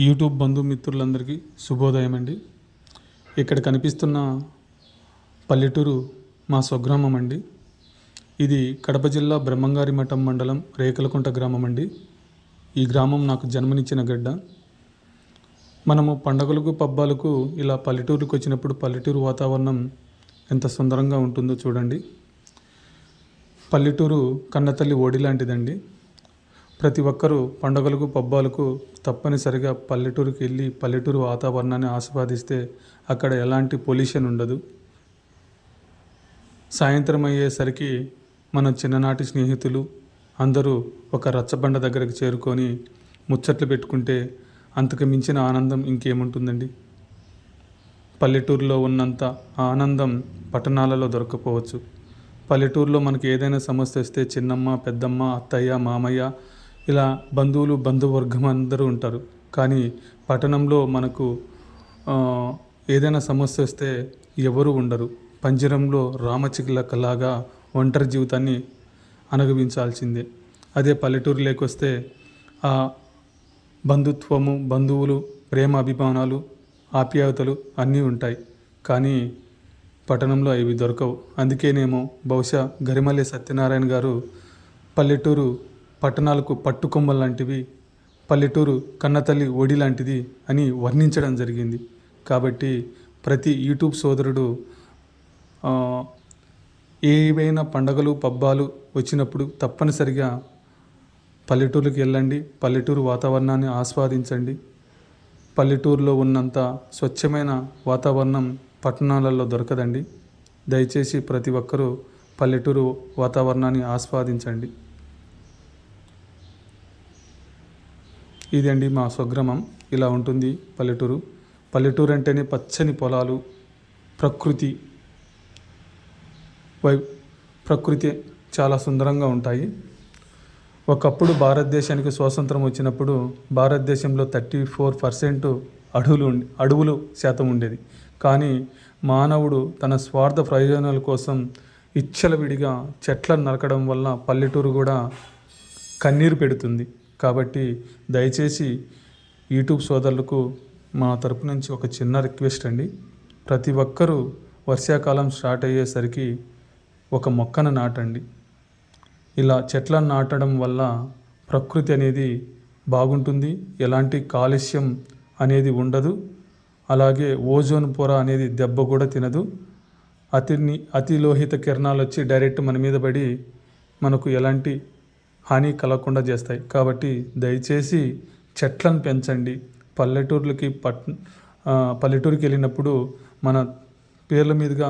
YouTube బంధుమిత్రులందరికీ శుభోదయం అండి. ఇక్కడ కనిపిస్తున్న పల్లెటూరు మా స్వగ్రామం అండి. ఇది కడప జిల్లా బ్రహ్మంగారి మఠం మండలం రేకలకుంట గ్రామం అండి. ఈ గ్రామం నాకు జన్మనిచ్చిన గడ్డ. మనము పండగలకు పబ్బాలకు ఇలా పల్లెటూరుకు వచ్చినప్పుడు పల్లెటూరు వాతావరణం ఎంత సుందరంగా ఉంటుందో చూడండి. పల్లెటూరు కన్నతల్లి ఓడి లాంటిదండి. ప్రతి ఒక్కరూ పండుగలకు పబ్బాలకు తప్పనిసరిగా పల్లెటూరుకి వెళ్ళి పల్లెటూరు వాతావరణాన్ని ఆస్వాదిస్తే అక్కడ ఎలాంటి పొల్యూషన్ ఉండదు. సాయంత్రం అయ్యేసరికి మన చిన్ననాటి స్నేహితులు అందరూ ఒక రచ్చబండ దగ్గరకు చేరుకొని ముచ్చట్లు పెట్టుకుంటే అంతకు మించిన ఆనందం ఇంకేముంటుందండి. పల్లెటూరులో ఉన్నంత ఆనందం పట్టణాలలో దొరకపోవచ్చు. పల్లెటూరులో మనకి ఏదైనా సమస్య వస్తే చిన్నమ్మ, పెద్దమ్మ, అత్తయ్య, మామయ్య ఇలా బంధువర్గం అందరూ ఉంటారు. కానీ పట్టణంలో మనకు ఏదైనా సమస్య వస్తే ఎవరు ఉండరు. పంజరంలో రామచిలకలాగా ఒంటరి జీవితాన్ని అనుభవించాల్సిందే. అదే పల్లెటూరు లేకొస్తే ఆ బంధుత్వము, బంధువులు, ప్రేమ, అభిమానాలు, ఆప్యాయతలు అన్నీ ఉంటాయి. కానీ పట్టణంలో అవి దొరకవు. అందుకేనేమో బహుశా గరిమల్లి సత్యనారాయణ గారు పల్లెటూరు పట్టణాలకు పట్టుకొమ్మలు లాంటివి, పల్లెటూరు కన్నతల్లి ఒడి లాంటిది అని వర్ణించడం జరిగింది. కాబట్టి ప్రతి యూట్యూబ్ సోదరుడు ఏవైనా పండగలు పబ్బాలు వచ్చినప్పుడు తప్పనిసరిగా పల్లెటూరుకి వెళ్ళండి. పల్లెటూరు వాతావరణాన్ని ఆస్వాదించండి. పల్లెటూరులో ఉన్నంత స్వచ్ఛమైన వాతావరణం పట్టణాలలో దొరకదండి. దయచేసి ప్రతి ఒక్కరూ పల్లెటూరు వాతావరణాన్ని ఆస్వాదించండి. ఇదండి మా స్వగ్రామం. ఇలా ఉంటుంది పల్లెటూరు. పల్లెటూరు అంటేనే పచ్చని పొలాలు, ప్రకృతి చాలా సుందరంగా ఉంటాయి. ఒకప్పుడు భారతదేశానికి స్వాతంత్రం వచ్చినప్పుడు భారతదేశంలో 34% అడవులు శాతం ఉండేది. కానీ మానవుడు తన స్వార్థ ప్రయోజనాల కోసం విడిగా చెట్లను నరకడం వల్ల పల్లెటూరు కూడా కన్నీరు పెడుతుంది. కాబట్టి దయచేసి యూట్యూబ్ సోదరులకు మా తరపు నుంచి ఒక చిన్న రిక్వెస్ట్ అండి. ప్రతి ఒక్కరూ వర్షాకాలం స్టార్ట్ అయ్యేసరికి ఒక మొక్కను నాటండి. ఇలా చెట్లను నాటడం వల్ల ప్రకృతి అనేది బాగుంటుంది. ఎలాంటి కాలుష్యం అనేది ఉండదు. అలాగే ఓజోన్ పొర అనేది దెబ్బ కూడా తినదు. అతిలోహిత కిరణాలు వచ్చి డైరెక్ట్ మన మీద పడి మనకు ఎలాంటి హాని కలగకుండా చేస్తాయి. కాబట్టి దయచేసి చెట్లను పెంచండి. పల్లెటూరుకి వెళ్ళినప్పుడు మన పేర్ల మీదుగా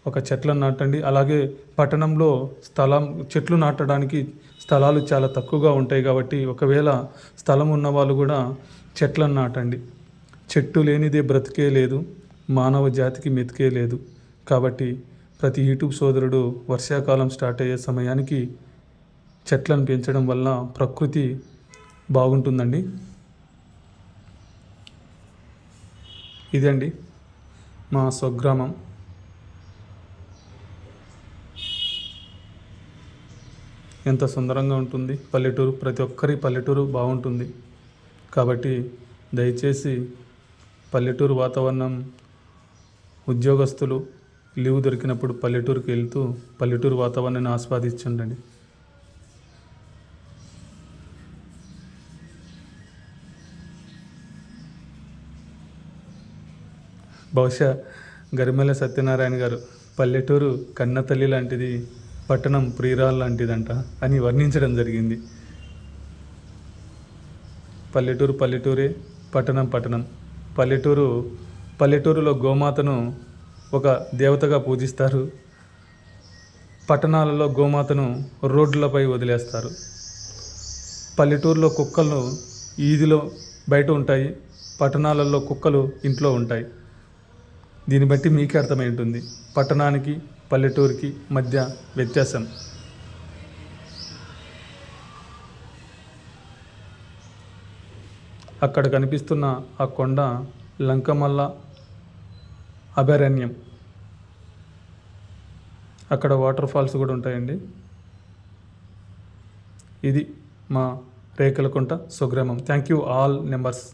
ఒక చెట్లను నాటండి. అలాగే పట్టణంలో చెట్లు నాటడానికి స్థలాలు చాలా తక్కువగా ఉంటాయి. కాబట్టి ఒకవేళ స్థలం ఉన్నవాళ్ళు కూడా చెట్లను నాటండి. చెట్టు లేనిదే బ్రతికే లేదు, మానవ జాతికి మెతికే లేదు. కాబట్టి ప్రతి యూట్యూబ్ సోదరుడు వర్షాకాలం స్టార్ట్ అయ్యే సమయానికి చెట్లను పెంచడం వల్ల ప్రకృతి బాగుంటుందండి. ఇదండి మా స్వగ్రామం. ఎంత సుందరంగా ఉంటుంది పల్లెటూరు. ప్రతి ఒక్కరి పల్లెటూరు బాగుంటుంది. కాబట్టి దయచేసి పల్లెటూరు వాతావరణం, ఉద్యోగస్తులు లీవ్ దొరికినప్పుడు పల్లెటూరుకి వెళ్తూ పల్లెటూరు వాతావరణాన్ని ఆస్వాదించండి. బహుశా గరిమల్ల సత్యనారాయణ గారు పల్లెటూరు కన్నతల్లి లాంటిది, పట్టణం ప్రియురాలు లాంటిదంట అని వర్ణించడం జరిగింది. పల్లెటూరే, పట్టణం. పల్లెటూరులో గోమాతను ఒక దేవతగా పూజిస్తారు. పట్టణాలలో గోమాతను రోడ్లపై వదిలేస్తారు. పల్లెటూరులో కుక్కలు ఈదిలో బయట ఉంటాయి. పట్టణాలలో కుక్కలు ఇంట్లో ఉంటాయి. దీన్ని బట్టి మీకే అర్థమై ఉంటుంది పట్టణానికి పల్లెటూరుకి మధ్య వ్యత్యాసం. అక్కడ కనిపిస్తున్న ఆ కొండ లంకమల్ల అభయారణ్యం. అక్కడ వాటర్ ఫాల్స్ కూడా ఉంటాయండి. ఇది మా రేకలకుంట స్వగ్రామం. Thank you all numbers.